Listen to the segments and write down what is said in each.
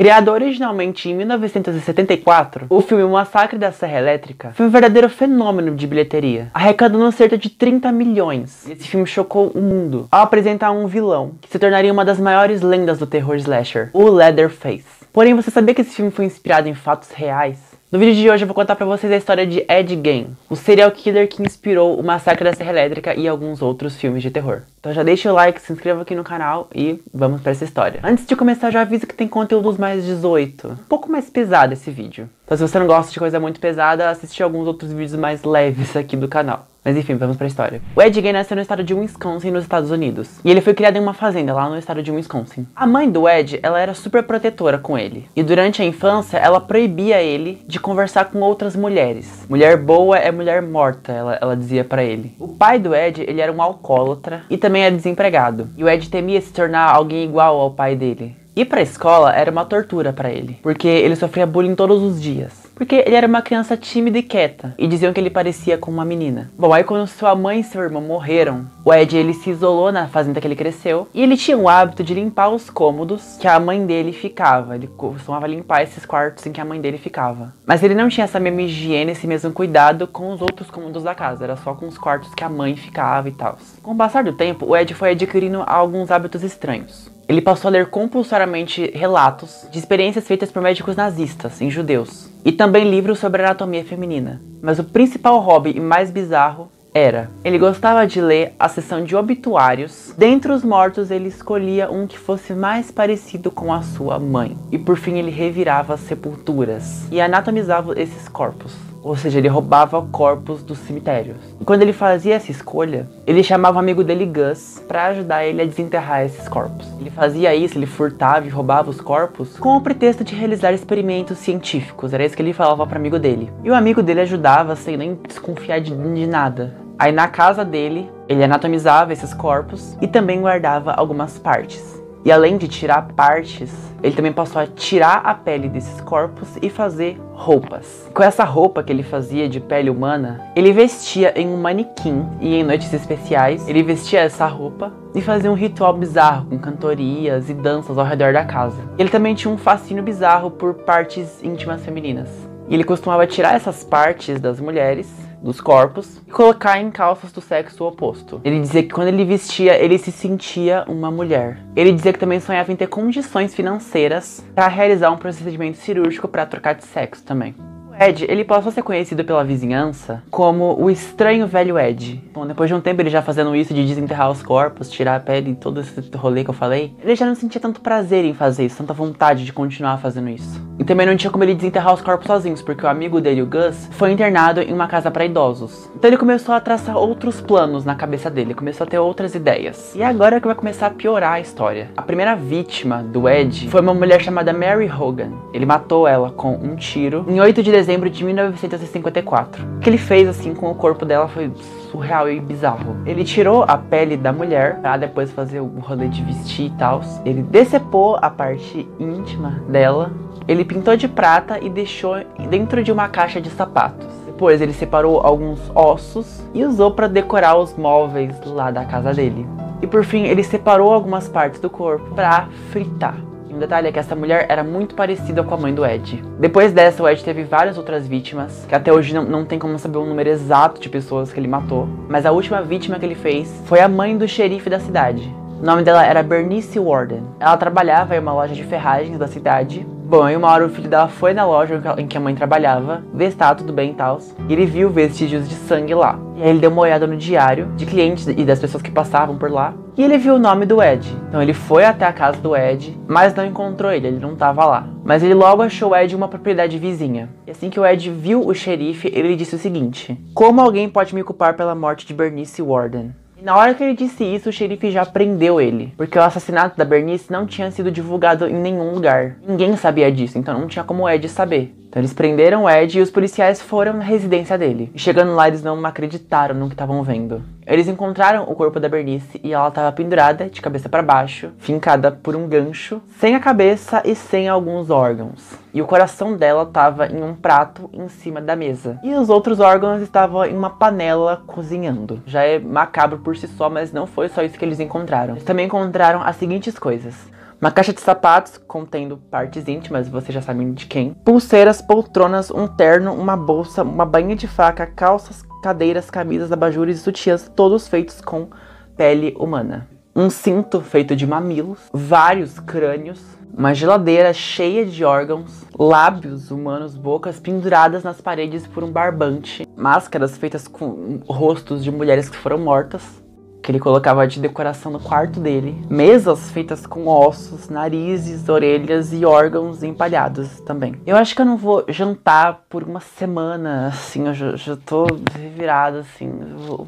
Criado originalmente em 1974, o filme O Massacre da Serra Elétrica foi um verdadeiro fenômeno de bilheteria, arrecadando cerca de 30 milhões. Esse filme chocou o mundo ao apresentar um vilão que se tornaria uma das maiores lendas do terror slasher, o Leatherface. Porém, você sabia que esse filme foi inspirado em fatos reais? No vídeo de hoje eu vou contar pra vocês a história de Ed Gein, o serial killer que inspirou o Massacre da Serra Elétrica e alguns outros filmes de terror. Então já deixa o like, se inscreva aqui no canal e vamos pra essa história. Antes de começar, já aviso que tem conteúdos mais 18, um pouco mais pesado esse vídeo. Então se você não gosta de coisa muito pesada, assiste alguns outros vídeos mais leves aqui do canal. Mas enfim, vamos pra história. O Ed Gein nasceu no estado de Wisconsin, nos Estados Unidos. E ele foi criado em uma fazenda lá no estado de Wisconsin. A mãe do Ed, ela era super protetora com ele. E durante a infância, ela proibia ele de conversar com outras mulheres. Mulher boa é mulher morta, ela dizia pra ele. O pai do Ed, ele era um alcoólatra e também é desempregado. E o Ed temia se tornar alguém igual ao pai dele. Ir pra escola era uma tortura pra ele, porque ele sofria bullying todos os dias. Porque ele era uma criança tímida e quieta, e diziam que ele parecia com uma menina. Bom, aí quando sua mãe e seu irmão morreram, o Ed ele se isolou na fazenda que ele cresceu, e ele tinha o hábito de limpar os cômodos que a mãe dele ficava. Ele costumava limpar esses quartos em que a mãe dele ficava. Mas ele não tinha essa mesma higiene, esse mesmo cuidado com os outros cômodos da casa, era só com os quartos que a mãe ficava e tal. Com o passar do tempo, o Ed foi adquirindo alguns hábitos estranhos. Ele passou a ler compulsoriamente relatos de experiências feitas por médicos nazistas em judeus. E também livros sobre anatomia feminina. Mas o principal hobby e mais bizarro era: ele gostava de ler a seção de obituários. Dentre os mortos, ele escolhia um que fosse mais parecido com a sua mãe. E por fim, ele revirava as sepulturas e anatomizava esses corpos. Ou seja, ele roubava corpos dos cemitérios. E quando ele fazia essa escolha, ele chamava o amigo dele Gus pra ajudar ele a desenterrar esses corpos. Ele fazia isso, ele furtava e roubava os corpos com o pretexto de realizar experimentos científicos. Era isso que ele falava pro amigo dele. E o amigo dele ajudava sem nem desconfiar de nada. Aí na casa dele, ele anatomizava esses corpos e também guardava algumas partes. E além de tirar partes, ele também passou a tirar a pele desses corpos e fazer roupas. Com essa roupa que ele fazia de pele humana, ele vestia em um manequim e em noites especiais, ele vestia essa roupa e fazia um ritual bizarro com cantorias e danças ao redor da casa. Ele também tinha um fascínio bizarro por partes íntimas femininas. E ele costumava tirar essas partes das mulheres, dos corpos, e colocar em calças do sexo oposto. Ele dizia que quando ele vestia, ele se sentia uma mulher. Ele dizia que também sonhava em ter condições financeiras para realizar um procedimento cirúrgico para trocar de sexo também. O Ed, ele passou a ser conhecido pela vizinhança como o estranho velho Ed. Bom, depois de um tempo ele já fazendo isso de desenterrar os corpos, tirar a pele e todo esse rolê que eu falei, ele já não sentia tanto prazer em fazer isso, tanta vontade de continuar fazendo isso. E também não tinha como ele desenterrar os corpos sozinhos, porque o amigo dele, o Gus, foi internado em uma casa para idosos. Então ele começou a traçar outros planos na cabeça dele, começou a ter outras ideias. E agora é que vai começar a piorar a história. A primeira vítima do Ed foi uma mulher chamada Mary Hogan. Ele matou ela com um tiro em 8 de dezembro de 1954. O que ele fez assim com o corpo dela foi surreal e bizarro. Ele tirou a pele da mulher pra depois fazer o rolê de vestir e tal. Ele decepou a parte íntima dela. Ele pintou de prata e deixou dentro de uma caixa de sapatos. Depois ele separou alguns ossos e usou para decorar os móveis lá da casa dele. E por fim ele separou algumas partes do corpo para fritar. E um detalhe é que essa mulher era muito parecida com a mãe do Ed. Depois dessa, o Ed teve várias outras vítimas, que até hoje não tem como saber o número exato de pessoas que ele matou. Mas a última vítima que ele fez foi a mãe do xerife da cidade. O nome dela era Bernice Warden. Ela trabalhava em uma loja de ferragens da cidade. Bom, aí uma hora o filho dela foi na loja em que a mãe trabalhava, ver se tava tudo bem e tal, e ele viu vestígios de sangue lá. E aí ele deu uma olhada no diário de clientes e das pessoas que passavam por lá, e ele viu o nome do Ed. Então ele foi até a casa do Ed, mas não encontrou ele não tava lá. Mas ele logo achou o Ed em uma propriedade vizinha. E assim que o Ed viu o xerife, ele disse o seguinte: como alguém pode me culpar pela morte de Bernice Warden? E na hora que ele disse isso, o xerife já prendeu ele, porque o assassinato da Bernice não tinha sido divulgado em nenhum lugar. Ninguém sabia disso, então não tinha como o Ed saber. Então eles prenderam o Ed e os policiais foram na residência dele. E chegando lá, eles não acreditaram no que estavam vendo. Eles encontraram o corpo da Bernice e ela estava pendurada, de cabeça para baixo, fincada por um gancho, sem a cabeça e sem alguns órgãos. E o coração dela estava em um prato em cima da mesa. E os outros órgãos estavam em uma panela cozinhando. Já é macabro por si só, mas não foi só isso que eles encontraram. Eles também encontraram as seguintes coisas: uma caixa de sapatos contendo partes íntimas, vocês já sabem de quem, pulseiras, poltronas, um terno, uma bolsa, uma bainha de faca, calças, cadeiras, camisas, abajures e sutiãs, todos feitos com pele humana. Um cinto feito de mamilos, vários crânios, uma geladeira cheia de órgãos, lábios humanos, bocas penduradas nas paredes por um barbante, máscaras feitas com rostos de mulheres que foram mortas, que ele colocava de decoração no quarto dele, mesas feitas com ossos, narizes, orelhas e órgãos empalhados também. Eu acho que eu não vou jantar por uma semana, assim, eu já tô revirada, assim,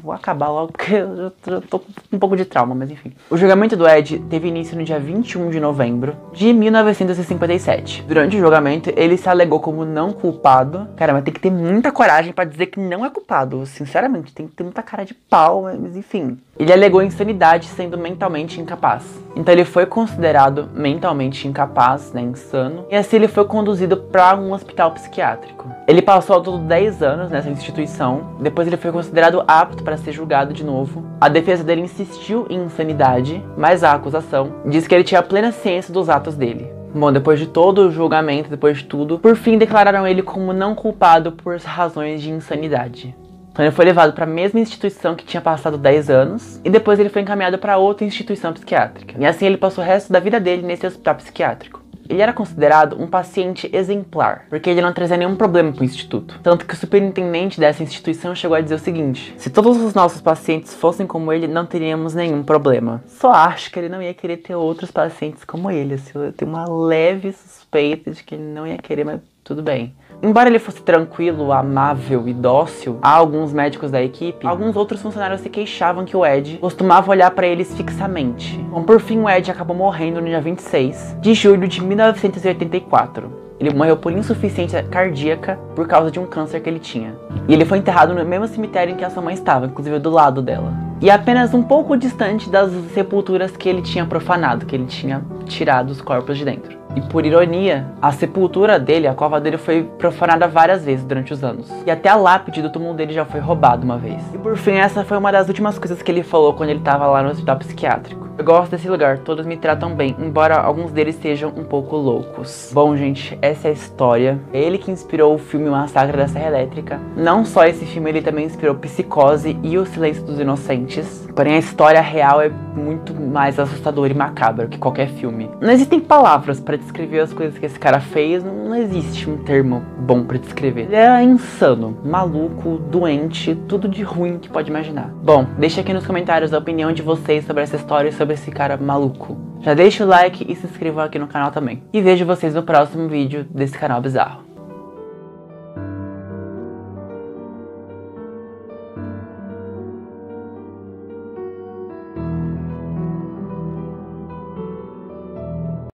vou acabar logo, porque eu já tô com um pouco de trauma, mas enfim. O julgamento do Ed teve início no dia 21 de novembro de 1957. Durante o julgamento, ele se alegou como não culpado. Cara, mas tem que ter muita coragem pra dizer que não é culpado, sinceramente, tem que ter muita cara de pau, mas enfim. Ele alegou insanidade sendo mentalmente incapaz. Então ele foi considerado mentalmente incapaz, né, insano, e assim ele foi conduzido para um hospital psiquiátrico. Ele passou ao todo 10 anos nessa instituição, depois ele foi considerado apto para ser julgado de novo. A defesa dele insistiu em insanidade, mas a acusação diz que ele tinha plena ciência dos atos dele. Bom, depois de todo o julgamento, depois de tudo, por fim declararam ele como não culpado por razões de insanidade. Então ele foi levado para a mesma instituição que tinha passado 10 anos, e depois ele foi encaminhado para outra instituição psiquiátrica. E assim ele passou o resto da vida dele nesse hospital psiquiátrico. Ele era considerado um paciente exemplar, porque ele não trazia nenhum problema para o instituto. Tanto que o superintendente dessa instituição chegou a dizer o seguinte: se todos os nossos pacientes fossem como ele, não teríamos nenhum problema. Só acho que ele não ia querer ter outros pacientes como ele. Assim, eu tenho uma leve suspeita de que ele não ia querer, mas tudo bem. Embora ele fosse tranquilo, amável e dócil, há alguns médicos da equipe, alguns outros funcionários se queixavam que o Ed costumava olhar para eles fixamente. Bom, por fim o Ed acabou morrendo no dia 26 de julho de 1984. Ele morreu por insuficiência cardíaca por causa de um câncer que ele tinha. E ele foi enterrado no mesmo cemitério em que a sua mãe estava, inclusive do lado dela. E apenas um pouco distante das sepulturas que ele tinha profanado, que ele tinha tirado os corpos de dentro. E por ironia, a sepultura dele, a cova dele foi profanada várias vezes durante os anos. E até a lápide do túmulo dele já foi roubada uma vez. E por fim, essa foi uma das últimas coisas que ele falou quando ele estava lá no hospital psiquiátrico. Eu gosto desse lugar, todos me tratam bem, embora alguns deles sejam um pouco loucos. Bom, gente, essa é a história. É ele que inspirou o filme Massacre da Serra Elétrica. Não só esse filme, ele também inspirou Psicose e O Silêncio dos Inocentes. Porém, a história real é muito mais assustadora e macabra que qualquer filme. Não existem palavras para descrever as coisas que esse cara fez, não existe um termo bom para descrever. Ele era insano, maluco, doente, tudo de ruim que pode imaginar. Bom, deixa aqui nos comentários a opinião de vocês sobre essa história e sobre esse cara maluco. Já deixa o like e se inscreva aqui no canal também. E vejo vocês no próximo vídeo desse canal bizarro.